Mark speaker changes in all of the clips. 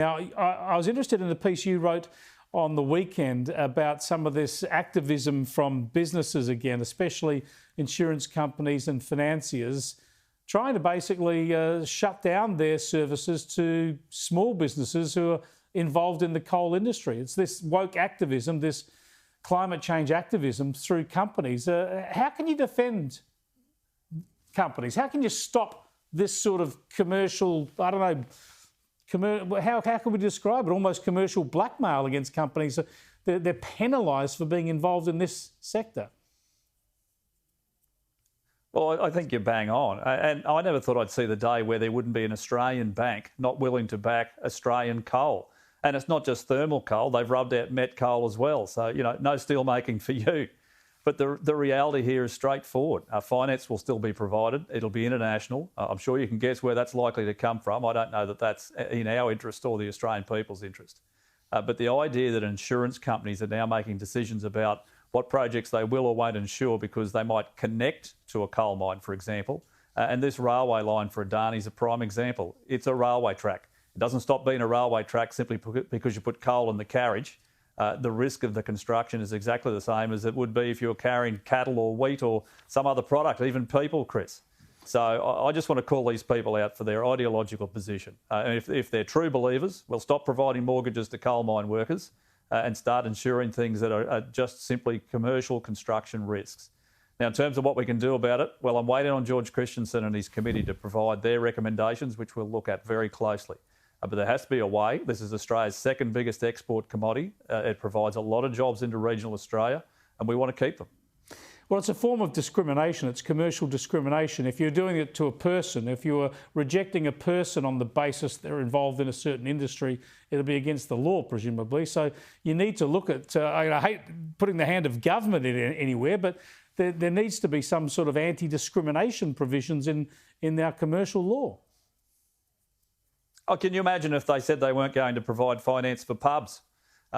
Speaker 1: Now, I was interested in the piece you wrote on the weekend about some of this activism from businesses again, especially insurance companies and financiers, trying to basically shut down their services to small businesses who are involved in the coal industry. It's this woke activism, this climate change activism through companies. How can you defend companies? How can you stop this sort of commercial, I don't know, how can we describe it? Almost commercial blackmail against companies. They're penalised for being involved in this sector.
Speaker 2: Well, I think you're bang on. And I never thought I'd see the day where there wouldn't be an Australian bank not willing to back Australian coal. And it's not just thermal coal. They've rubbed out met coal as well. So, no steel making for you. But the reality here is straightforward. Finance will still be provided. It'll be international. I'm sure you can guess where that's likely to come from. I don't know that that's in our interest or the Australian people's interest. But the idea that insurance companies are now making decisions about what projects they will or won't insure because they might connect to a coal mine, for example. And this railway line for Adani is a prime example. It's a railway track. It doesn't stop being a railway track simply because you put coal in the carriage. The risk of the construction is exactly the same as it would be if you were carrying cattle or wheat or some other product, even people, Chris. So I just want to call these people out for their ideological position. And if they're true believers, we'll stop providing mortgages to coal mine workers and start insuring things that are just simply commercial construction risks. Now, in terms of what we can do about it, well, I'm waiting on George Christensen and his committee to provide their recommendations, which we'll look at very closely. But there has to be a way. This is Australia's second biggest export commodity. It provides a lot of jobs into regional Australia, and we want to keep them.
Speaker 1: Well, it's a form of discrimination. It's commercial discrimination. If you're doing it to a person, if you're rejecting a person on the basis they're involved in a certain industry, it'll be against the law, presumably. So you need to look at, I hate putting the hand of government in anywhere, but there needs to be some sort of anti-discrimination provisions in our commercial law.
Speaker 2: Oh, can you imagine if they said they weren't going to provide finance for pubs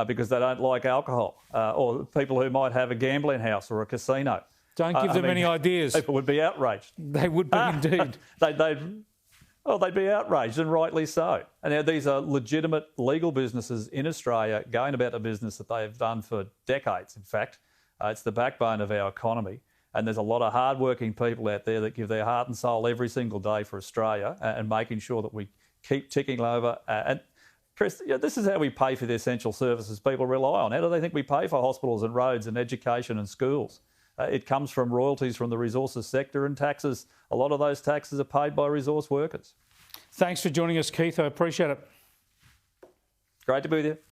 Speaker 2: because they don't like alcohol or people who might have a gambling house or a casino?
Speaker 1: Don't give them any ideas.
Speaker 2: People would be outraged.
Speaker 1: They would be indeed.
Speaker 2: They'd be outraged, and rightly so. And now these are legitimate legal businesses in Australia going about a business that they have done for decades, in fact. It's the backbone of our economy. And there's a lot of hardworking people out there that give their heart and soul every single day for Australia and making sure that we keep ticking over. And Chris, this is how we pay for the essential services people rely on. How do they think we pay for hospitals and roads and education and schools? It comes from royalties from the resources sector and taxes. A lot of those taxes are paid by resource workers.
Speaker 1: Thanks for joining us, Keith. I appreciate it.
Speaker 2: Great to be with you.